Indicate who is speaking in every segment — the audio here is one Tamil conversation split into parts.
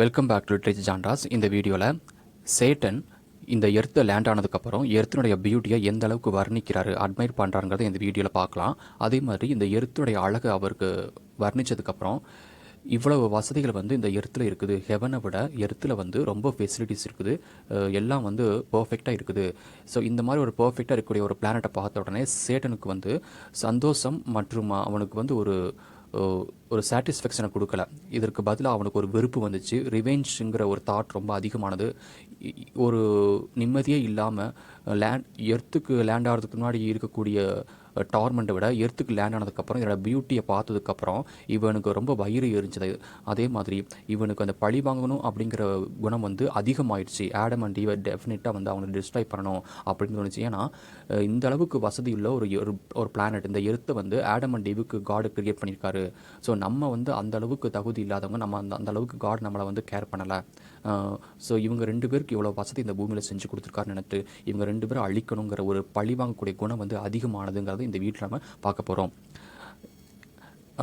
Speaker 1: வெல்கம் பேக் டு லிட்ரேச்சர் ஜான்டாஸ். இந்த வீடியோவில் சேட்டன் இந்த எர்த்தை லேண்ட் ஆனதுக்கப்புறம் எர்த்தினுடைய பியூட்டியை எந்த அளவுக்கு வர்ணிக்கிறாரு, அட்மைர் பண்ணுறாங்கிறத இந்த வீடியோவில் பார்க்கலாம். அதே மாதிரி இந்த எர்த்துடைய அழகு அவருக்கு வர்ணித்ததுக்கப்புறம் இவ்வளவு வசதிகள் வந்து இந்த எர்த்தில் இருக்குது. ஹெவனை விட எர்த்தில் வந்து ரொம்ப ஃபெசிலிட்டிஸ் இருக்குது, எல்லாம் வந்து பர்ஃபெக்டாக இருக்குது. ஸோ இந்த மாதிரி ஒரு பர்ஃபெக்டாக இருக்கக்கூடிய ஒரு பிளானட்டை பார்த்த உடனே சேட்டனுக்கு வந்து சந்தோஷம் மற்றும் அவனுக்கு வந்து ஒரு சாட்டிஸ்ஃபேக்ஷனை கொடுக்கல. இதற்கு பதிலாக அவனுக்கு ஒரு வெறுப்பு வந்துச்சு. ரிவெஞ்சுங்கிற ஒரு தாட் ரொம்ப அதிகமானது. ஒரு நிம்மதியே இல்லாமல் எர்த்துக்கு லேண்ட் ஆகிறதுக்கு முன்னாடி இருக்கக்கூடிய டார்மெண்ட்டை விட எர்த்துக்கு லேண்ட் ஆனதுக்கப்புறம் இதோட பியூட்டியை பார்த்ததுக்கப்புறம் இவனுக்கு ரொம்ப வயிறு எரிஞ்சது. அதே மாதிரி இவனுக்கு அந்த பழி வாங்கணும் அப்படிங்கிற குணம் வந்து அதிகமாயிடுச்சு. ஆடம் அண்ட் ஈவை டெஃபினட்டாக வந்து அவனை டிஸ்ட்ராய் பண்ணணும் அப்படின்னு தோணுச்சு. ஏன்னா இந்த அளவுக்கு வசதி உள்ள ஒரு பிளானட் இந்த எர்த்தை வந்து ஆடம் அண்ட் ஈவுக்கு காடு கிரியேட் பண்ணியிருக்காரு. ஸோ நம்ம வந்து அந்த அளவுக்கு தகுதி இல்லாதவங்க, நம்ம அந்த அளவுக்கு காட் நம்மளை வந்து கேர் பண்ணலை. ஸோ இவங்க ரெண்டு பேருக்கு இவ்வளோ வசதி இந்த பூமியில் செஞ்சு கொடுத்துருக்காருன்னு நினைட்டு இவங்க ரெண்டு பேரும் அழிக்கணுங்கிற ஒரு பழி வாங்கக்கூடிய குணம் வந்து அதிகமானதுங்கிறது இந்த வீட்டில் நம்ம பார்க்க போகிறோம்.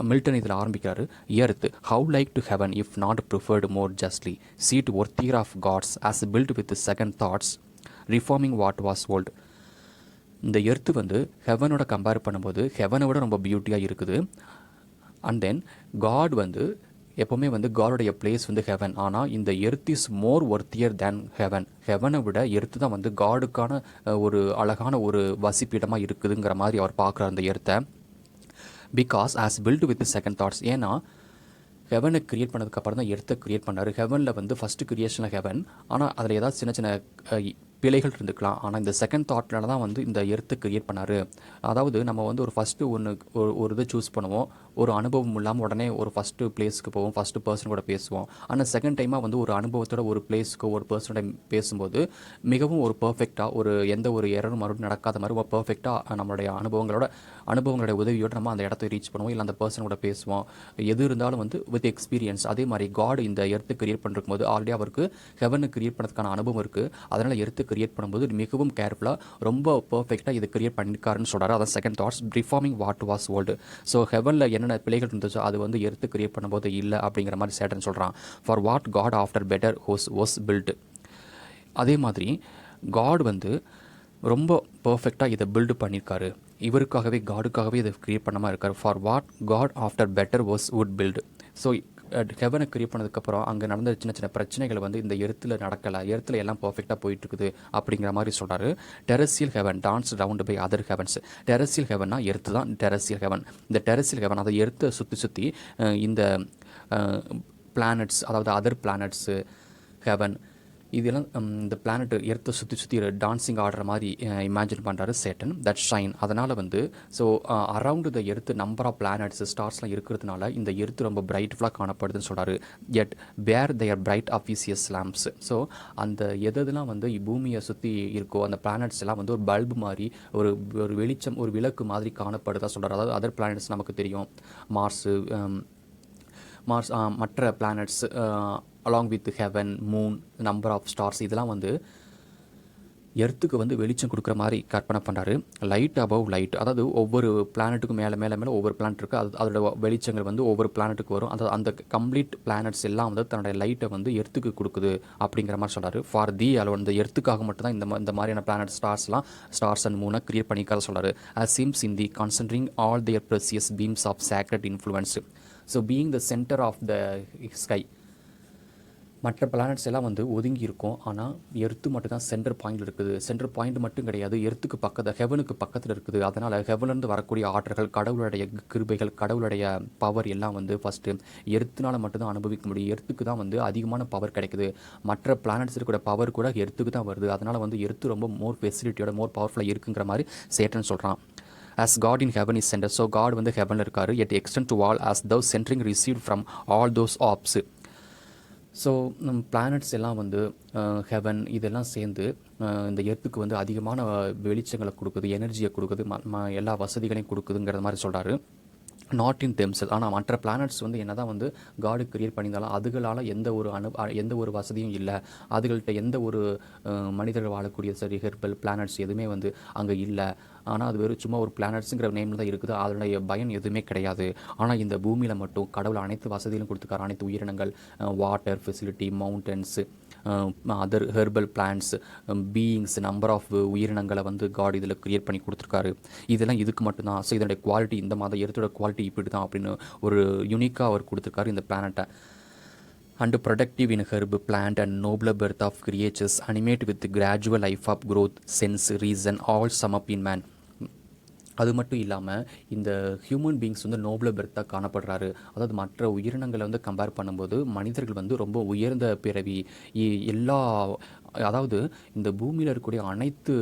Speaker 1: மில்டன் இதில் ஆரம்பிக்கிறாரு. Earth how like to heaven if not preferred more justly seat worthier of gods as built with second thoughts reforming what was old. இந்த எர்த்து வந்து ஹெவனோட கம்பேர் பண்ணும்போது ஹெவனை விட ரொம்ப பியூட்டியாக இருக்குது. அண்ட் தென் காட் வந்து எப்போவுமே வந்து காடோடைய பிளேஸ் வந்து ஹெவன். ஆனால் இந்த earth is more worthier than heaven. ஹெவனை விட எர்த்து தான் வந்து காடுக்கான ஒரு அழகான ஒரு வசிப்பிடமாக இருக்குதுங்கிற மாதிரி அவர் பார்க்குறார் அந்த எர்த்தை. Because as built with second thoughts. ஏன்னா ஹெவனை கிரியேட் பண்ணதுக்கப்புறம் தான் எர்த்தை கிரியேட் பண்ணார். ஹெவனில் வந்து ஃபஸ்ட்டு கிரியேஷனில் ஹெவன், ஆனால் அதில் ஏதாவது சின்ன சின்ன பிழைகள் இருந்துக்கலாம். ஆனால் இந்த செகண்ட் தாட்னால தான் வந்து இந்த எர்த்தை கிரியேட் பண்ணார். அதாவது நம்ம வந்து ஒரு ஃபஸ்ட்டு ஒரு இதை சூஸ் பண்ணுவோம், ஒரு அனுபவம் இல்லாமல் உடனே ஒரு ஃபஸ்ட்டு பிளேஸ்க்கு போவோம், ஃபஸ்ட்டு பர்சன் கூட பேசுவோம். ஆனால் செகண்ட் டைமாக வந்து ஒரு அனுபவத்தோட ஒரு பிளேஸ்க்கோ ஒரு பர்சனோட பேசும்போது மிகவும் ஒரு பர்ஃபெக்டாக எந்த ஒரு எரரும் மறுபடியும் நடக்காத மாதிரி ஒரு பர்ஃபெக்டாக நம்மளுடைய அனுபவங்களுடைய உதவியோடு நம்ம அந்த இடத்த ரீச் பண்ணுவோம், இல்லை அந்த பர்சன் கூட பேசுவோம். எது இருந்தாலும் வந்து வித் எக்ஸ்பீரியன்ஸ். அதே மாதிரி காட் இந்த எர்த்து கிரியேட் பண்ணிருக்கும் போது ஆல்ரெடி அவருக்கு ஹெவனை கிரியேட் பண்ணதுக்கான அனுபவம் இருக்குது. அதனால் எர்த்து கிரியேட் பண்ணும்போது மிகவும் கேர்ஃபுல்லாக ரொம்ப பர்ஃபெக்டாக இதை கிரியேட் பண்ணியிருக்காருன்னு சொல்கிறாரு. அதான் second thoughts reforming what was old. So ஹெவனில் என்னென்ன பிழைகள் இருந்துச்சோ அது வந்து எர்த்து கிரியேட் பண்ணும்போது இல்லை அப்படிங்கிற மாதிரி சேட்டன் சொல்கிறான். For what God after better was built. அதே மாதிரி காட் வந்து ரொம்ப பர்ஃபெக்டாக இதை பில்டு பண்ணியிருக்காரு. இவருக்காகவே காடுக்காகவே இதை கிரியேட் பண்ணாமல் இருக்கார். For what God after better would build. So ஹெவனை கிரியேட் பண்ணதுக்கப்புறம் அங்கே நடந்த சின்ன சின்ன பிரச்சனைகள் வந்து இந்த எர்த்தில் நடக்கலை. எர்த்தில் எல்லாம் பர்ஃபெக்டாக போயிட்டுருக்குது அப்படிங்கிற மாதிரி சொல்கிறாரு. Terrestrial heaven danced round by other heavens. Terrestrial ஹெவன்னா எர்த்து தான் டெரசியல் ஹெவன். இந்த டெரசியல் ஹெவன் அதை எர்த்தை சுற்றி இந்த பிளானட்ஸ், அதாவது அதர் பிளானட்ஸு ஹெவன், இதெல்லாம் இந்த பிளானட் எர்த்தை சுற்றி டான்ஸிங் ஆடுற மாதிரி இமேஜின் பண்ணுறாரு சேட்டன். That shine. அதனால் வந்து so around the earth number of planets ஸ்டார்ஸ்லாம் இருக்கிறதுனால இந்த எர்த்து ரொம்ப பிரைட்ஃபுல்லாக காணப்படுதுன்னு சொல்கிறாரு. Yet bear their bright officious lamps. So அந்த எதெல்லாம் வந்து பூமியை சுற்றி இருக்கோ அந்த பிளானட்ஸ் எல்லாம் வந்து ஒரு பல்பு மாதிரி ஒரு வெளிச்சம், ஒரு விளக்கு மாதிரி காணப்படுதா சொல்கிறார். அதாவது அதர் பிளானட்ஸ் நமக்கு தெரியும், மார்ஸ், மற்ற planets along with heaven, moon, number of stars, இதெல்லாம் வந்து எர்த்துக்கு வந்து வெளிச்சம் கொடுக்குற மாதிரி கற்பனை பண்ணுறாரு. லைட் அபவ் லைட், அதாவது ஒவ்வொரு பிளானட்டுக்கும் மேலே மேலே மேலே ஒவ்வொரு பிளானட் இருக்குது, அதோட வெளிச்சங்கள் வந்து ஒவ்வொரு பிளானட்டுக்கு வரும். அந்த கம்ப்ளீட் பிளானட்ஸ் எல்லாம் வந்து தன்னுடைய லைட்டை வந்து எர்த்துக்கு கொடுக்குது அப்படிங்கிற மாதிரி சொல்கிறாரு. ஃபார் தி அலோன், இந்த எர்த்துக்காக மட்டும் தான் இந்த மாதிரியான பிளானட் ஸ்டார்ஸ் அண்ட் மூனை கிரியேட் பண்ணிக்காத சொல்கிறாரு. as seems in the considering all their precious beams of sacred influence. So being the center of the sky, மற்ற பிளானட்ஸ் எல்லாம் வந்து ஒதுங்கி இருக்கும், ஆனால் எர்த்து மட்டும் தான் சென்டர் பாயிண்ட் இருக்குது. சென்டர் பாயிண்ட் மட்டும் கிடையாது, எர்த்துக்கு பக்கத்தில் ஹெவனுக்கு பக்கத்தில் இருக்குது. அதனால் ஹெவன்லேருந்து வரக்கூடிய ஆற்றல்கள், கடவுளுடைய கிருபைகள், கடவுளுடைய பவர் எல்லாம் வந்து ஃபஸ்ட்டு எர்த்துனால் மட்டும்தான் அனுபவிக்க முடியும். எர்த்துக்கு தான் வந்து அதிகமான பவர் கிடைக்குது. மற்ற பிளானட்ஸ் இருக்கிற பவர் கூட எர்த்துக்கு தான் வருது. அதனால் வந்து எர்த்து ரொம்ப மோர் ஃபெசிலிட்டியோட மோர் பவர்ஃபுல்லாக இருக்குங்கிற மாதிரி சேட்டன் சொல்கிறான். as God in heaven is center. So God வந்து ஹெவனில் இருக்காரு. yet extend to all as those centering received from all those orbs. So planets எல்லாம் வந்து ஹெவன் இதெல்லாம் சேர்ந்து இந்த எர்த்துக்கு வந்து அதிகமான வெளிச்சங்களை கொடுக்குது, எனர்ஜியை கொடுக்குது, எல்லா வசதிகளையும் கொடுக்குதுங்கிற மாதிரி சொல்கிறாரு. Not in தெம்செல். ஆனால் மற்ற பிளானட்ஸ் வந்து என்ன தான் வந்து காடு கிரியேட் பண்ணியிருந்தாலும் அதுகளால் எந்த ஒரு வசதியும் இல்லை. அதுகள்கிட்ட எந்த ஒரு மனிதர்கள் வாழக்கூடிய சரி ஹெர்பல் பிளானட்ஸ் எதுவுமே வந்து அங்கே இல்லை. ஆனால் அது வெறும் சும்மா ஒரு பிளானட்ஸுங்கிற நேமில் தான் இருக்குது. அதனுடைய பயன் எதுவுமே கிடையாது. ஆனால் இந்த பூமியில் மட்டும் கடவுள் அனைத்து வசதிகளும் கொடுத்துருக்காரு. அனைத்து உயிரினங்கள், water facility, mountains, other herbal plants, beings, number of உயிரினங்களை வந்து காட் இதில் க்ரியேட் பண்ணி கொடுத்துருக்காரு. இதெல்லாம் இதுக்கு மட்டும்தான். ஸோ இதனுடைய குவாலிட்டி, இந்த மாதிரி எர்த்தோட குவாலிட்டி இப்படி தான் அப்படின்னு ஒரு யூனிக்காக அவர் கொடுத்துருக்காரு இந்த பிளானட்டை. And productive in herb plant and nobler birth of creatures animate with gradual life of growth sense reason all sum up in man. அது மட்டும் இல்லாமல் இந்த ஹியூமன் பீயிங்ஸ் வந்து நோபல பெர்த்தாக காணப்படுறாரு. அதாவது மற்ற உயிரினங்களை வந்து கம்பேர் பண்ணும்போது மனிதர்கள் வந்து ரொம்ப உயர்ந்த பிறவி. எல்லா அதாவது இந்த பூமியில் இருக்கக்கூடிய அனைத்து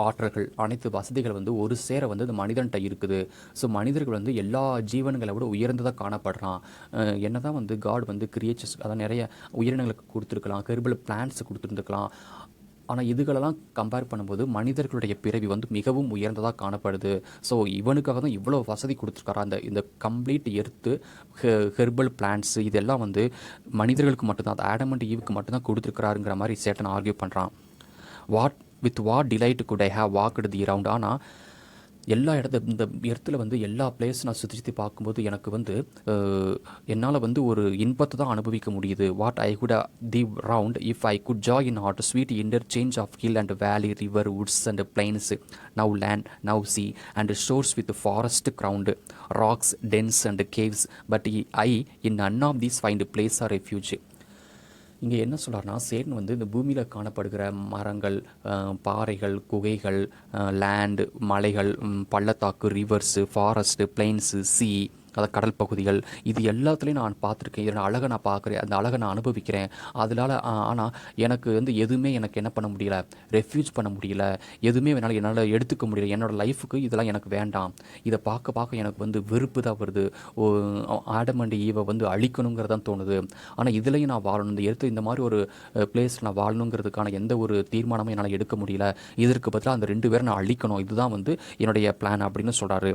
Speaker 1: ஆற்றல்கள், அனைத்து வசதிகள் வந்து ஒரு சேர வந்து இந்த மனிதன்கிட்ட இருக்குது. ஸோ மனிதர்கள் வந்து எல்லா ஜீவன்களை விட உயர்ந்ததாக காணப்படுறான். என்ன தான் வந்து காட் வந்து கிரியேச்சர்ஸ், அதாவது நிறைய உயிரினங்களுக்கு கொடுத்துருக்கலாம், ஹெர்பல் பிளான்ட்ஸ் கொடுத்துருந்துருக்கலாம். ஆனால் இதுகளெல்லாம் கம்பேர் பண்ணும்போது மனிதர்களுடைய பிறவி வந்து மிகவும் உயர்ந்ததாக காணப்படுது. ஸோ இவனுக்காக தான் இவ்வளோ வசதி கொடுத்துருக்காரு. இந்த கம்ப்ளீட் எர்த்து, ஹெர்பல் பிளான்ட்ஸ் இதெல்லாம் வந்து மனிதர்களுக்கு மட்டும்தான், அது ஆடம் அண்ட் ஈவுக்கு மட்டும்தான் கொடுத்துருக்கிறாருங்கிற மாதிரி சேட்டன் ஆர்கியூ பண்ணுறான். What delight good I have walked the round. ஆனால் எல்லா இந்த இடத்துல வந்து எல்லா பிளேஸ் நான் சுற்றி பார்க்கும்போது எனக்கு வந்து என்னால் வந்து ஒரு இன்பத்தை தான் அனுபவிக்க முடியுது. What I could thee round if I could joy in aught sweet interchange of hill and valley, river, woods and plains, now land, now sea and shores with forest crowned, rocks, dens and caves, but I in none of these find place or refuge. இங்கே என்ன சொல்கிறாருன்னா, சேட்டன் வந்து இந்த பூமியில் காணப்படுகிற மரங்கள், பாறைகள், குகைகள், லேண்டு, மலைகள், பள்ளத்தாக்கு, ரிவர்ஸு, ஃபாரஸ்ட்டு, பிளைன்ஸு, சி, அதாவது கடல் பகுதிகள், இது எல்லாத்துலேயும் நான் பார்த்துருக்கேன். இதோட அழகை நான் பார்க்குறேன், அந்த அழகை நான் அனுபவிக்கிறேன். அதனால் ஆனால் எனக்கு வந்து எதுவுமே எனக்கு என்ன பண்ண முடியல, ரெஃப்யூஜ் பண்ண முடியல, எதுவுமே என்னால் எடுத்துக்க முடியல. என்னோடய லைஃபுக்கு இதெல்லாம் எனக்கு வேண்டாம். இதை பார்க்க பார்க்க எனக்கு வந்து வெறுப்பு தான் வருது. ஆடம் அண்ட் ஈவை வந்து அழிக்கணுங்கிறதான் தோணுது. ஆனால் இதுலேயும் நான் வாழணும், இந்த எடுத்து இந்த மாதிரி ஒரு பிளேஸில் நான் வாழணுங்கிறதுக்கான எந்த ஒரு தீர்மானமும் என்னால் எடுக்க முடியல. இதற்கு பதிலாக அந்த 2 பேரை நான் அழிக்கணும், இதுதான் வந்து என்னுடைய பிளான் அப்படின்னு சொல்கிறாரு.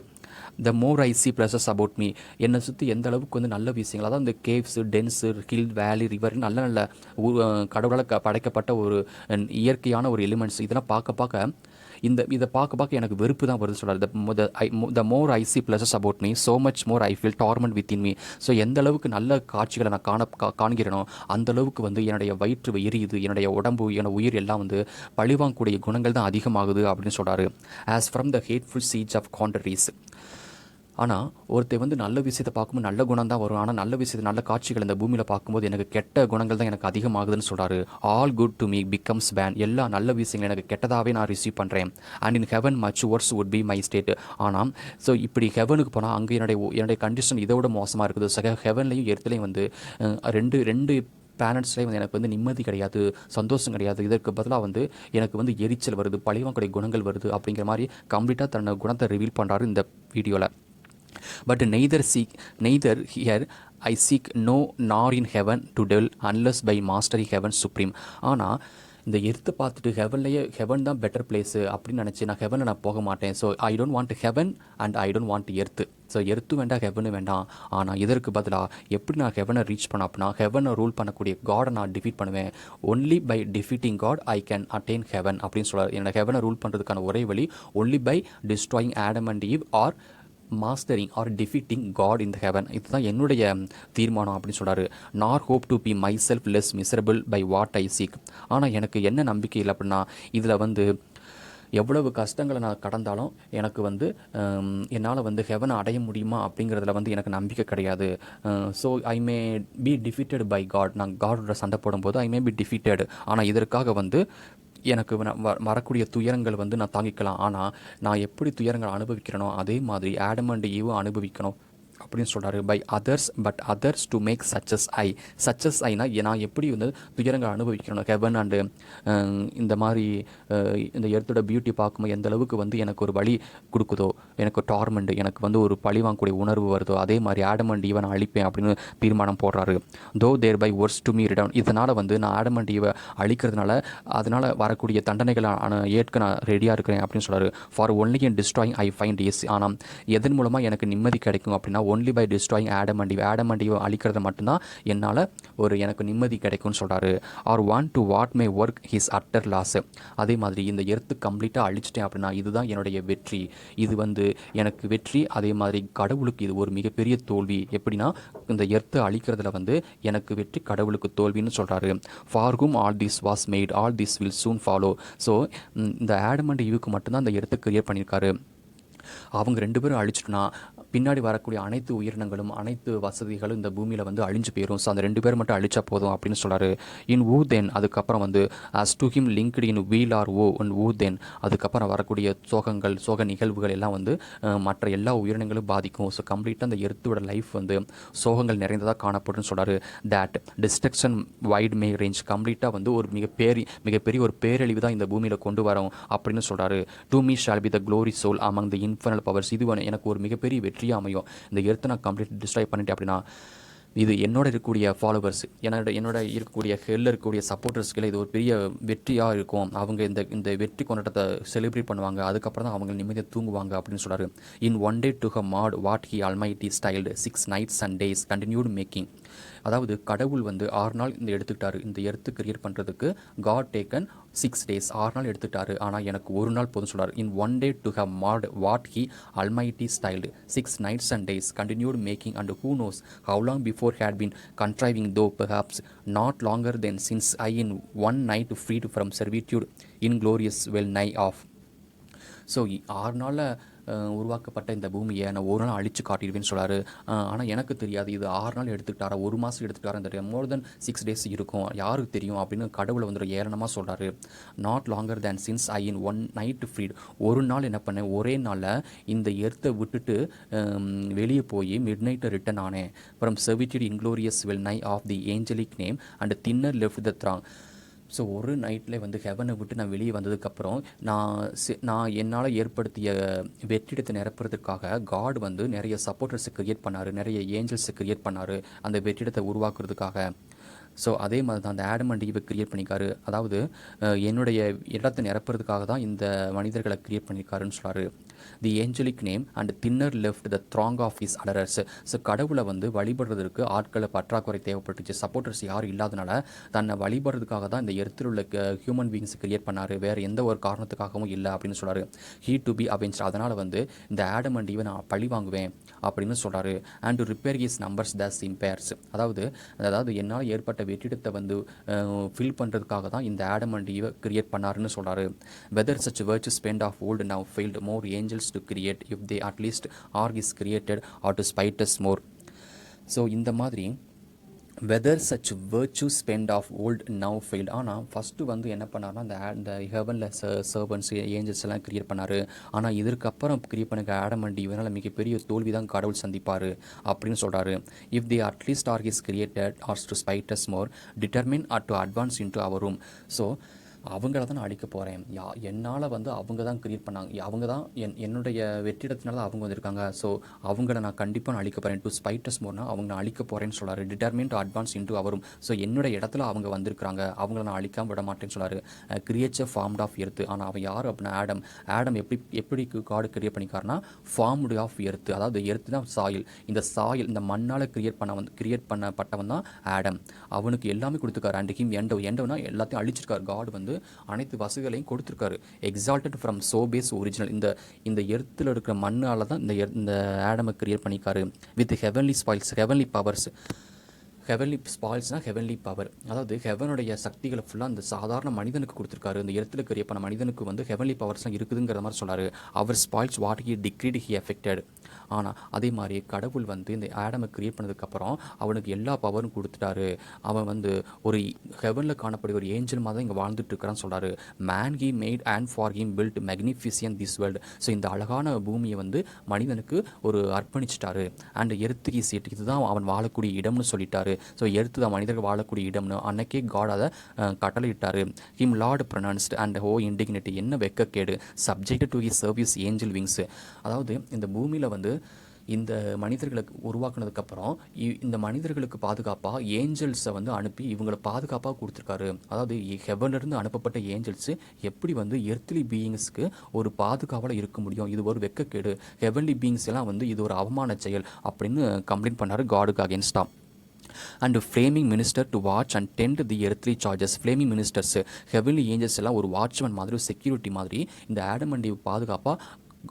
Speaker 1: த more I see pleasures about me, என்னை சுற்றி எந்த அளவுக்கு வந்து நல்ல விஷயங்கள், அதாவது இந்த கேவ்ஸு, டென்ஸு, ஹில், வேலி, ரிவர், நல்ல நல்ல கடவுளால் படைக்கப்பட்ட ஒரு இயற்கையான ஒரு எலிமெண்ட்ஸ், இதெல்லாம் பார்க்க இதை பார்க்க எனக்கு வெறுப்பு தான் வருது சொல்கிறார். The more I see pleasures about me so much more I feel torment within me. So எந்த அளவுக்கு நல்ல காட்சிகளை நான் காண்கிறேனோ அந்த அளவுக்கு வந்து என்னுடைய வயிற்று எரியுது, என்னுடைய உடம்பு, என்னோட உயிர் எல்லாம் வந்து பழிவாங்கக்கூடிய குணங்கள் தான் அதிகமாகுது அப்படின்னு சொல்கிறாரு. As from the hateful seats of contraries. ஆனால் ஒருத்தர் வந்து நல்ல விஷயத்தை பார்க்கும்போது நல்ல குணம் தான் வரும். ஆனால் நல்ல விஷயத்தை, நல்ல காட்சிகள் இந்த பூமியில் பார்க்கும்போது எனக்கு கெட்ட குணங்கள் தான் எனக்கு அதிகமாகுதுன்னு சொல்கிறாரு. All good to me becomes bane. எல்லா நல்ல விஷயங்கள் எனக்கு கெட்டதாகவே நான் ரிசீவ் பண்ணுறேன். And in heaven much worse would be my state. ஆனால் ஸோ இப்படி ஹெவனுக்கு போனால் அங்கே என்னுடைய கண்டிஷன் இதை விட மோசமாக இருக்குது. ஸோ ஹெவன்லையும் எர்த்துலையும் வந்து ரெண்டு பிளானட்ஸ்லேயே வந்து எனக்கு வந்து நிம்மதி கிடையாது, சந்தோஷம் கிடையாது. இதற்கு பதிலாக வந்து எனக்கு வந்து எரிச்சல் வருது, பழிவாங்கக்கூடிய குணங்கள் வருது அப்படிங்கிற மாதிரி கம்ப்ளீட்டாக தன்னோட குணத்தை ரிவீல் பண்ணுறாரு இந்த வீடியோவில். But neither here I seek no nor in heaven to dwell unless by mastery heaven supreme. ஆனால் இந்த எர்த்தை பார்த்துட்டு ஹெவன் தான் பெட்டர் பிளேஸு அப்படின்னு நினச்சி நான் ஹெவனில் நான் போக மாட்டேன். So I don't want heaven and I don't want earth. So earth வேண்டாம், ஹெவனு வேண்டாம். ஆனால் இதற்கு பதிலாக எப்படி நான் ஹெவனை ரீச் பண்ண அப்படின்னா ஹெவனை ரூல் பண்ணக்கூடிய காடை நான் டிஃபீட் பண்ணுவேன். Only by defeating God I can attain heaven அப்படின்னு சொல்கிறார். என்னோட ஹெவனை ரூல் பண்ணுறதுக்கான ஒரே வழி only by destroying Adam and Eve or mastering or defeating God in the heaven. இதுதான் என்னுடைய தீர்மானம் அப்படின்னு சொல்கிறாரு. Nor hope to be myself less miserable by what I seek. ஆனால் எனக்கு என்ன நம்பிக்கை இல்லை அப்படின்னா இதில் வந்து எவ்வளவு கஷ்டங்களை நான் கடந்தாலும் எனக்கு வந்து என்னால் வந்து ஹெவனை அடைய முடியுமா அப்படிங்கிறதுல வந்து எனக்கு நம்பிக்கை கிடையாது. So I may be defeated by God. நான் காடோட சண்டை போடும்போது ஐ மே பி டிஃபீட்டட். ஆனால் இதற்காக வந்து எனக்கு வரக்கூடிய துயரங்கள் வந்து நான் தாங்கிக்கலாம். ஆனால் நான் எப்படி துயரங்கள் அனுபவிக்கிறேனோ அதே மாதிரி ஆடம் அண்ட் ஈவும் அனுபவிக்கணும் அப்படின்னு சொல்கிறாரு. By others but others to make such as I. சச்சஸ் ஐனா நான் எப்படி வந்து துயரங்கள் அனுபவிக்கணும் ஹெவன் அண்டு இந்த மாதிரி இந்த எர்த்தோட பியூட்டி பார்க்கும்போது எந்த அளவுக்கு வந்து எனக்கு ஒரு வழி கொடுக்குதோ, எனக்கு ஒரு டார்மெண்ட், எனக்கு வந்து ஒரு பழி வாங்கக்கூடிய உணர்வு வருதோ, அதே மாதிரி ஆடம் அண்ட் ஈவை நான் அழிப்பேன் அப்படின்னு தீர்மானம் போடுறாரு. தோ தேர் பை ஒர்ஸ் டு மீ ரிடவுன். இதனால் வந்து நான் ஆடம் அண்ட் ஈவை அழிக்கிறதுனால அதனால் வரக்கூடிய தண்டனைகளை ஏற்க நான் ரெடியாக இருக்கிறேன் அப்படின்னு சொல்கிறாரு. For only in destroying I find ease. ஆனால் எதன் மூலமாக எனக்கு நிம்மதி கிடைக்கும் அப்படின்னா only by destroying Adam and Eve. Adam and ஈவை அழிக்கிறது மட்டும்தான் என்னால் ஒரு எனக்கு நிம்மதி கிடைக்கும்னு சொல்கிறாரு. Or won to what may work his utter loss. அதே மாதிரி இந்த எர்த்து கம்ப்ளீட்டாக அழிச்சிட்டேன் அப்படின்னா இதுதான் என்னுடைய வெற்றி, இது வந்து எனக்கு வெற்றி. அதே மாதிரி கடவுளுக்கு இது ஒரு மிகப்பெரிய தோல்வி. எப்படின்னா இந்த எர்த்தை அழிக்கிறதுல வந்து எனக்கு வெற்றி, கடவுளுக்கு தோல்வின்னு சொல்கிறாரு. For whom all this was made all this will soon follow. So இந்த ஆடம் அண்ட் ஈவுக்கு மட்டும்தான் இந்த எர்த்தை கிரியேட் பண்ணியிருக்காரு. அவங்க 2 பேரும் அழிச்சிட்டுனா பின்னாடி வரக்கூடிய அனைத்து உயிரினங்களும் அனைத்து வசதிகளும் இந்த பூமியில் வந்து அழிஞ்சு போயிடும். ஸோ அந்த 2 பேர் மட்டும் அழிச்சா போதும் அப்படின்னு சொல்கிறாரு. இன் ஊ தென் அதுக்கப்புறம் வந்து as to him linked in weal or woe and woe then அதுக்கப்புறம் வரக்கூடிய சோக நிகழ்வுகள் எல்லாம் வந்து மற்ற எல்லா உயிரினங்களும் பாதிக்கும். ஸோ கம்ப்ளீட்டாக அந்த எர்த்தோட லைஃப் வந்து சோகங்கள் நிறைந்ததாக காணப்படும்னு சொல்கிறாரு. That destruction wide may range. கம்ப்ளீட்டாக வந்து ஒரு மிகப்பெரிய ஒரு பேரழிவு தான் இந்த பூமியில் கொண்டு வரோம் அப்படின்னு சொல்கிறாரு. To me shall be the glory sole among the infernal powers. இது எனக்கு ஒரு மிகப்பெரிய வெற்றியாக அமையும். இந்த எர்த்தை நான் கம்ப்ளீட் டிஸ்ட்ராய் பண்ணிட்டேன் அப்படின்னா இது என்னோட இருக்கக்கூடிய ஃபாலோவர்ஸ், என்னோட இருக்கக்கூடிய ஹெல்ல இருக்கக்கூடிய சப்போர்ட்டர்ஸ்களை இது ஒரு பெரிய வெற்றியாக இருக்கும். அவங்க இந்த வெற்றி கொண்டாட்டத்தை செலிப்ரேட் பண்ணுவாங்க. அதுக்கப்புறம் தான் அவங்க நிம்மதியாக தூங்குவாங்க அப்படின்னு சொல்கிறாரு. இன் one day to have marred what he almighty styled 6 nights and days continued making. அதாவது கடவுள் வந்து 6 நாள் இந்த எடுத்துக்கிட்டாரு. இந்த எர்த்து கிரியேட் பண்ணுறதுக்கு காட் டேக்கன் 6 days 6 நாள் எடுத்துக்கிட்டாரு. ஆனால் எனக்கு ஒரு நாள் போதும் சொல்கிறார். In one day to have marred what he almighty styled 6 nights and days continued making and who knows how long before had been contriving, though perhaps not longer than since I in one night freed from servitude inglorious well nigh off. So 6 நாளில் உருவாக்கப்பட்ட இந்த பூமியை நான் ஒரு நாள் அழித்து காட்டிடுவேன்னு சொல்கிறாரு. ஆனால் எனக்கு தெரியாது இது 6 நாள் எடுத்துக்கிட்டாரா 1 மாதம் எடுத்துக்கிட்டாரா தெரியும். மோர் தென் 6 days இருக்கும், யாருக்கு தெரியும் அப்படின்னு கடவுளை வந்து ஏளனமாக சொல்கிறாரு. Not longer than since I in one night freed. ஒரு நாள் என்ன பண்ணேன், ஒரே நாளில் இந்த எர்த்தை விட்டுட்டு வெளியே போய் மிட் நைட்டை ரிட்டன் ஆனேன். From servitude inglorious well nigh half the angelic name and thinner left the throng. So ஒரு நைட்டில் வந்து ஹெவனை விட்டு நான் வெளியே வந்ததுக்கப்புறம் நான் என்னால் ஏற்படுத்திய வெற்றிடத்தை நிரப்புறதுக்காக காட் வந்து நிறைய சப்போர்ட்டர்ஸை க்ரியேட் பண்ணார், நிறைய ஏஞ்சல்ஸை க்ரியேட் பண்ணார் அந்த வெற்றிடத்தை உருவாக்குறதுக்காக. ஸோ அதே மாதிரி தான் அந்த ஆடம் அண்ட் ஈவை கிரியேட் பண்ணியிருக்காரு. அதாவது என்னுடைய இடத்தை நிரப்புறதுக்காக தான் இந்த மனிதர்களை கிரியேட் பண்ணியிருக்காருன்னு சொல்கிறாரு. The angelic name and thinner left the throng of his adorers. So கடவுளை வந்து வழிபடுறதுக்கு ஆட்களை பற்றாக்குறை தேவைப்பட்டுச்சு. சப்போர்ட்டர்ஸ் யாரும் இல்லாதனால தன்னை வழிபடுறதுக்காக தான் இந்த எர்த்தில் உள்ள ஹியூமன் பீயிங்ஸ் கிரியேட் பண்ணார், வேறு எந்த ஒரு காரணத்துக்காகவும் இல்லை அப்படின்னு சொல்கிறாரு. He to be avenged. அதனால் வந்து இந்த ஆடம் அண்ட் ஈவை நான் பழி வாங்குவேன் அப்படின்னு சொல்கிறாரு. And to repair his numbers thus impaired. அதாவது என்னால் ஏற்பட்ட வெற்றிடத்தை வந்து ஃபில் பண்ணுறதுக்காக தான் இந்த ஆடம் அண்ட் ஈவை கிரியேட் பண்ணாருன்னு சொல்கிறாரு. Whether such virtue spent of old now failed more angels to create if they at least are is created or to spite us more. So இந்த மாதிரி whether such virtue spent of old now failed. ஆனால் ஃபஸ்ட்டு வந்து என்ன பண்ணார்னா இந்த ஹெவனில் சர்வன்ஸ் ஏஞ்சல்ஸ் எல்லாம் கிரியேட் பண்ணார். ஆனால் இதற்கப்புறம் கிரியேட் பண்ண ஆடம் அண்ட் ஈவனால் மிகப்பெரிய தோல்வி தான் கடவுள் சந்திப்பார் அப்படின்னு சொல்கிறாரு. If they at least are his created or to spite us more determined are to advance into our room. So அவங்கள தான் நான் அழிக்க போகிறேன். என்னால் வந்து அவங்க தான் கிரியேட் பண்ணாங்க, அவங்க தான் என்னுடைய வெற்றிடத்தினால அவங்க வந்திருக்காங்க. ஸோ அவங்கள நான் கண்டிப்பாக நான் அழிக்க போகிறேன். டு ஸ்பைட்டஸ் மோர்னா அவங்க நான் அழிக்க போகிறேன்னு சொல்கிறாரு. டிட்டர்மின் டு அட்வான்ஸ் இன்ட்டு அவரும். ஸோ என்னுடைய இடத்துல அவங்க வந்திருக்காங்க, அவங்கள நான் அழிக்காமல் விட மாட்டேன்னு சொல்கிறாரு. Creature formed of earth. ஆனால் அவன் யார் அப்படின்னா ஆடம் எப்படி காடு கிரியேட் பண்ணிக்காருன்னா ஃபார்ம்டு ஆஃப் எர்த்து. அதாவது எர்த்து தான் சாயில். இந்த மண்ணால் கிரியேட் பண்ணப்பட்டவன் தான் ஆடம். அவனுக்கு எல்லாமே கொடுத்துருக்காரு. அண்ட் ஹிம் எண்டோனா எல்லாத்தையும் அழிச்சிருக்காரு. காட் வந்து அனைத்து வசதிகளையும் கொடுத்துருக்காரு. Exalted from so base original. இந்த எர்த்தில் இருக்கிற மண்ணால் தான் இந்த ஆடமை கிரியேட் பண்ணிக்காரு. With heavenly spoils heavenly powers. Heavenly ஸ்பாயில்ஸ்னால் ஹெவன்லி பவர். அதாவது ஹெவனுடைய சக்திகளை ஃபுல்லாக அந்த சாதாரண மனிதனுக்கு கொடுத்துருக்காரு. இந்த எர்த்தில் கிரியேட் பண்ண மனிதனுக்கு வந்து ஹெவன்லி பவர்ஸ்லாம் இருக்குதுங்கிற மாதிரி சொன்னார். அவர் spoils what he decreed he effected. ஆனால் அதே மாதிரி கடவுள் வந்து இந்த ஆடமை கிரியேட் பண்ணதுக்கப்புறம் அவனுக்கு எல்லா பவரும் கொடுத்துட்டாரு. அவன் வந்து ஒரு ஹெவனில் காணக்கூடிய ஒரு ஏஞ்சல் மாதிரி தான் இங்கே வாழ்ந்துட்டு இருக்கிறான்னு சொல்கிறாரு. Man he made and for him built magnificent this world. So இந்த அழகான பூமியை வந்து மனிதனுக்கு ஒரு அர்ப்பணிச்சிட்டாரு. அண்ட் எர்த்து ஹி சீட், இதுதான் அவன் வாழக்கூடிய இடம்னு சொல்லிட்டாரு. ஸோ எர்த்து தான் மனிதர்கள் வாழக்கூடிய இடம்னு அன்னைக்கே காட் அதை கட்டளையிட்டாரு. Him lord pronounced and oh indignity, என்ன வெக்கக்கேடு, subject to his service angel wings. அதாவது இந்த பூமியில் வந்து இந்த மனிதர்களுக்கு உருவாக்குனதுக்கப்புறம் இந்த மனிதர்களுக்கு பாதுகாப்பாக ஏஞ்சல்ஸை வந்து அனுப்பி இவங்களை பாதுகாப்பாக கொடுத்துருக்காரு. அதாவது ஹெவன்லேருந்து அனுப்பப்பட்ட ஏஞ்சல்ஸு எப்படி வந்து எர்த்லி பீயிங்ஸ்க்கு ஒரு பாதுகாவலாக இருக்க முடியும், இது ஒரு வெக்கக்கேடு, ஹெவன்லி பீயிங்ஸ் எல்லாம் வந்து இது ஒரு அவமான செயல் அப்படின்னு கம்ப்ளைண்ட் பண்ணார் காடுக்கு அகேன்ஸ்டாக. And flaming minister to watch and tend the earthly charges. Flaming ministers, heavenly angels எல்லாம் ஒரு வாட்ச்மேன் மாதிரி, செக்யூரிட்டி மாதிரி இந்த ஆடம் அண்ட் ஈவ் பாதுகாப்பாக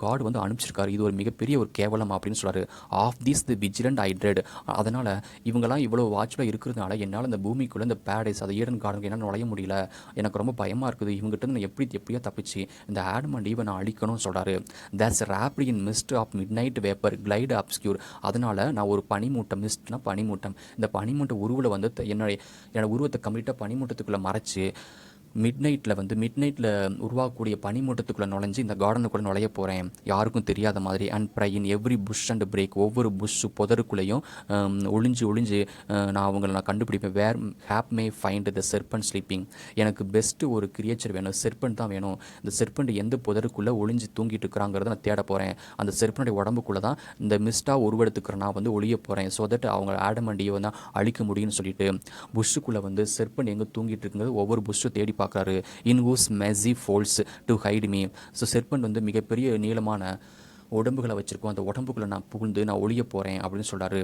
Speaker 1: காட் வந்து அனுப்பிச்சிருக்காரு. இது ஒரு மிகப்பெரிய ஒரு கேவலம் அப்படின்னு சொல்கிறாரு. Of this the vigilant I dread. அதனால் இவங்கெல்லாம் இவ்வளோ வாட்சில் இருக்கிறதுனால என்னால் இந்த பூமிக்குள்ளே இந்த பேரடைஸ் அது ஈடன் கார்டனுக்கு என்னால் நுழைய முடியல, எனக்கு ரொம்ப பயமாக இருக்குது, இவங்ககிட்ட நான் எப்படியோ தப்பிச்சு இந்த ஆடம் அண்ட் ஈவை நான் அழிக்கணும்னு சொல்கிறாரு. Thus wrapped in mist of midnight vapour glide obscure. அதனால் நான் ஒரு பனிமூட்டம், மிஸ்ட்னா பனிமூட்டம், இந்த பனிமூட்டை உருவில் வந்து என்னோட உருவத்தை கம்ப்ளீட்டாக பனிமூட்டத்துக்குள்ளே மறைச்சி மிட் நைட்டில் உருவாக்கக்கூடிய பனிமூட்டத்துக்குள்ளே நுழைஞ்சு இந்த கார்டனுக்குள்ளே நுழைய போகிறேன், யாருக்கும் தெரியாத மாதிரி. And pry in every bush and brake, ஒவ்வொரு புஷ்ஷு புதருக்குள்ளேயும் ஒளிஞ்சு நான் அவங்கள நான் கண்டுபிடிப்பேன். Where hap may find the serpent sleeping. எனக்கு பெஸ்ட்டு ஒரு கிரியேச்சர் வேணும், செர்பன்ட் தான் வேணும். இந்த செர்பன்ட் எந்த புதருக்குள்ளே ஒளிஞ்சு தூங்கிட்டு இருக்கிறாங்கிறத நான் தேட போகிறேன். அந்த செர்பனுடைய உடம்புக்குள்ளே தான் இந்த மிஸ்டாக உருவெடுத்துக்கிற நான் வந்து ஒளிய போகிறேன். ஸோ தட் அவங்க ஆடம் அண்ட் ஈவை தான் அழிக்க முடியும்னு சொல்லிட்டு புஷ்ஷுக்குள்ளே வந்து செர்பன்ட் எங்கே தூங்கிட்டு இருக்குங்கிறது ஒவ்வொரு புஷ்ஷும் தேடி பார்க்குறாரு. In whose mazy folds to hide me. So serpent வந்து மிகப்பெரிய நீளமான உடம்புகளை வச்சுருக்கோம், அந்த உடம்புக்குள்ளே நான் புகுந்து நான் ஒளிய போகிறேன் அப்படின்னு சொல்கிறாரு.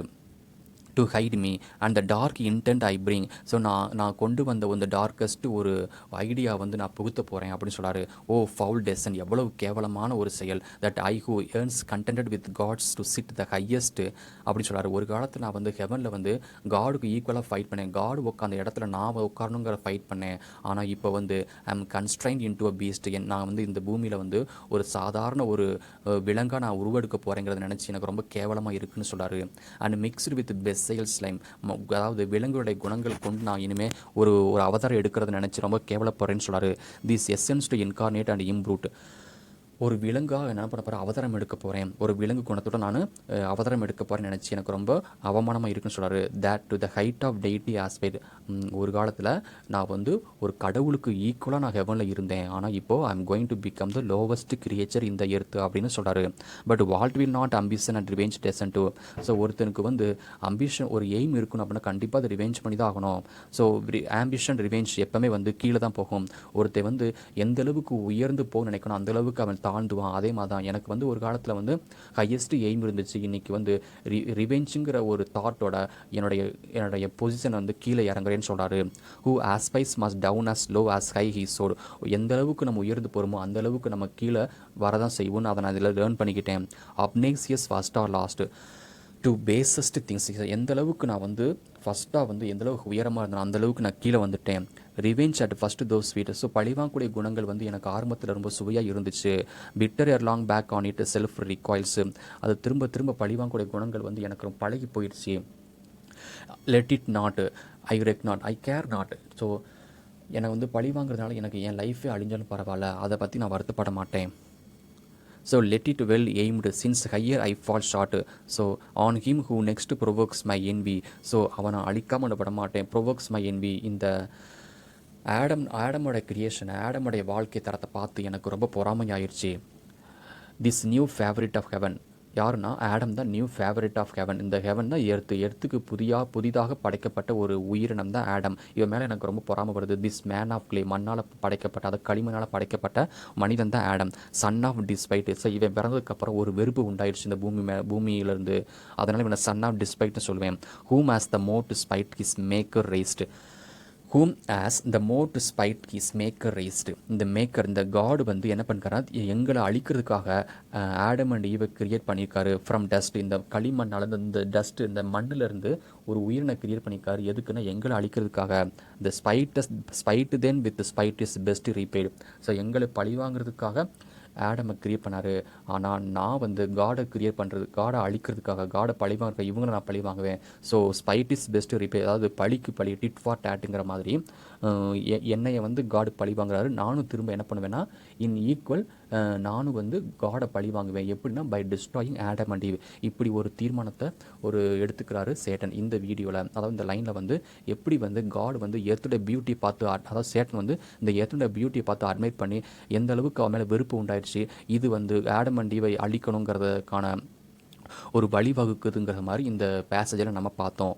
Speaker 1: To hide me and the dark intent I bring. So நான் கொண்டு வந்த அந்த டார்க்கஸ்ட்டு ஒரு ஐடியா வந்து நான் புகுத்த போகிறேன் அப்படின்னு சொல்கிறாரு. ஓ ஃபவுல் டெசன், எவ்வளவு கேவலமான ஒரு செயல். தட் ஐ ஹூ ஏர்ன்ஸ் contended with gods to sit the highest அப்படின்னு சொல்கிறாரு. ஒரு காலத்தில் நான் வந்து ஹெவனில் வந்து காடுக்கு ஈக்குவலாக ஃபைட் பண்ணேன், காடு உட்காந்த இடத்துல நான் உட்காரணுங்கிற ஃபைட் பண்ணேன். ஆனால் இப்போ வந்து I am constraint in to a Beast. நான் வந்து இந்த பூமியில் வந்து ஒரு சாதாரண ஒரு விலங்காக நான் உருவெடுக்க போகிறேங்கிறத நினச்சி எனக்கு ரொம்ப கேவலமாக இருக்குன்னு சொல்கிறாரு. And mixed with best slime, அதாவது விலங்குடைய குணங்கள் கொண்டு நான் இனிமேல் ஒரு அவதாரம் எடுக்கிறத நினச்சி ரொம்ப கேவலப்படுறேன்னு சொல்கிறாரு. This essence to incarnate and imbrute. ஒரு விலங்காக என்ன பண்ண போகிறேன், அவதாரம் எடுக்க போகிறேன், ஒரு விலங்கு குணத்தோட நான் அவதாரம் எடுக்க போகிறேன்னு நினச்சி எனக்கு ரொம்ப அவமானமாக இருக்குன்னு சொல்கிறாரு. That to the height of deity aspired. ஒரு காலத்தில் நான் வந்து ஒரு கடவுளுக்கு ஈக்குவலாக நான் ஹெவனில் இருந்தேன், ஆனால் இப்போது I am going to become the lowest creature இந்த எர்த் அப்படின்னு சொல்கிறாரு. But what will not ambition and revenge descend to. So ஒருத்தனுக்கு வந்து அம்பிஷன் ஒரு எய்ம் இருக்கணும் அப்படின்னா கண்டிப்பாக அதை ரிவெஞ்ச் பண்ணி தான் ஆகணும். ஸோ ஆம்பிஷன் ரிவெஞ்ச் எப்போவுமே வந்து கீழே தான் போகும். ஒருத்தர் வந்து எந்த அளவுக்கு உயர்ந்து போக நினைக்கணும் அந்த அளவுக்கு அவன் தாழ்ந்துவான். அதே மாதிரி தான் எனக்கு வந்து ஒரு காலத்தில் வந்து ஹையஸ்ட் எய்ம் இருந்துச்சு, இன்றைக்கி வந்து ரிவெஞ்சுங்கிற ஒரு தாட்டோட என்னுடைய பொசிஷன் வந்து கீழே இறங்குறேன்னு சொல்கிறாரு. Who aspires must down as low as high he soared. எந்த அளவுக்கு நம்ம உயர்ந்து போகிறோமோ அந்த அளவுக்கு நம்ம கீழே வரதான் செய்வோம்னு அதை நான் இதில் லேர்ன் பண்ணிக்கிட்டேன். Obnoxious first or last to basest things. எந்த அளவுக்கு நான் வந்து ஃபஸ்ட்டாக வந்து எந்த அளவுக்கு உயரமாக இருந்தேன் அந்த அளவுக்கு நான் கீழே வந்துட்டேன். Revenge at first though sweet. So பழிவாங்கக்கூடிய குணங்கள் வந்து எனக்கு ஆரம்பத்தில் ரொம்ப சுவையாக இருந்துச்சு. Bitter ere long back on itself recoils. அது திரும்ப பழிவாங்கக்கூடிய குணங்கள் வந்து எனக்கு ரொம்ப பழகி போயிடுச்சு. Let it not, I reck not, I care not. So எனக்கு வந்து பழி வாங்குறதுனால எனக்கு என் லைஃபே அழிஞ்சாலும் பரவாயில்ல, அதை பற்றி நான் வருத்தப்பட மாட்டேன். So let it well aimed since higher I fall short. So on him who next provokes my envy. So அவனை அழிக்காமல் பட மாட்டேன். Provokes my envy. இந்த ஆடமோட கிரியேஷன், ஆடமோடைய வாழ்க்கை தரத்தை பார்த்து எனக்கு ரொம்ப பொறாமையாயிருச்சு. This new favourite of heaven. யாருன்னா ஆடம் தான் நியூ ஃபேவரட் ஆஃப் ஹெவன். இந்த ஹெவன் தான் எர்த்துக்கு புதிதாக படைக்கப்பட்ட ஒரு உயிரினம் தான் ஆடம். இவன் மேலே எனக்கு ரொம்ப பொறாமப்படுது. திஸ் மேன் ஆஃப் கிளே, மண்ணால் படைக்கப்பட்ட, அதை களிமண்ணால் படைக்கப்பட்ட மனிதன் தான் Adam. Son of despite. So இவன் பிறந்ததுக்கப்புறம் ஒரு வெறுப்பு உண்டாயிடுச்சு இந்த பூமியிலேருந்து. அதனால் இவனை சன் ஆஃப் டிஸ்பைட்னு சொல்லுவேன். Whom us the more spite his maker raised. whom as the more to spite his maker raised. இந்த மேக்கர், இந்த காடு வந்து என்ன பண்ணுறாரு, எங்களை அழிக்கிறதுக்காக ஆடம் அண்ட் ஈவை கிரியேட் பண்ணியிருக்காரு ஃப்ரம் டஸ்ட். இந்த களிமண்ணால் இந்த டஸ்ட், இந்த மண்ணிலேருந்து ஒரு உயிரினை கிரியேட் பண்ணியிருக்காரு. எதுக்குன்னா எங்களை அழிக்கிறதுக்காக. இந்த spite then with spite is best repaid. So எங்களை பழி வாங்குறதுக்காக ஆடமை கிரியேட் பண்ணார். ஆனால் நான் வந்து காடை கிரியேட் பண்ணுறது, காடை அழிக்கிறதுக்காக, காடை பழி வாங்க இவங்களை நான் பழி வாங்குவேன். So spite is best RuPay, அதாவது பழிக்கு பழி, டிட் ஃபார் டேட்டுங்கிற மாதிரி என்னையை வந்து காடு பழி வாங்குறாரு. நானும் திரும்ப என்ன பண்ணுவேன்னா இன் ஈக்குவல் நானும் வந்து காடை பழி வாங்குவேன். எப்படின்னா by destroying Adam and Eve. இப்படி ஒரு தீர்மானத்தை எடுத்துக்கிறாரு சேட்டன் இந்த வீடியோவில். அதாவது இந்த லைனில் வந்து எப்படி வந்து காட் வந்து எர்த்தோட பியூட்டி பார்த்து, அதாவது சேட்டன் வந்து இந்த எர்த்தோட பியூட்டியை பார்த்து அட்மைட் பண்ணி எந்த அளவுக்கு அவன் மேலே வெறுப்பு உண்டாயிடுச்சு, இது வந்து ஆடம் அண்ட் ஈவை அழிக்கணுங்கிறதுக்கான ஒரு வழிவகுக்குதுங்கிற மாதிரி இந்த பேசேஜில் நம்ம பார்த்தோம்.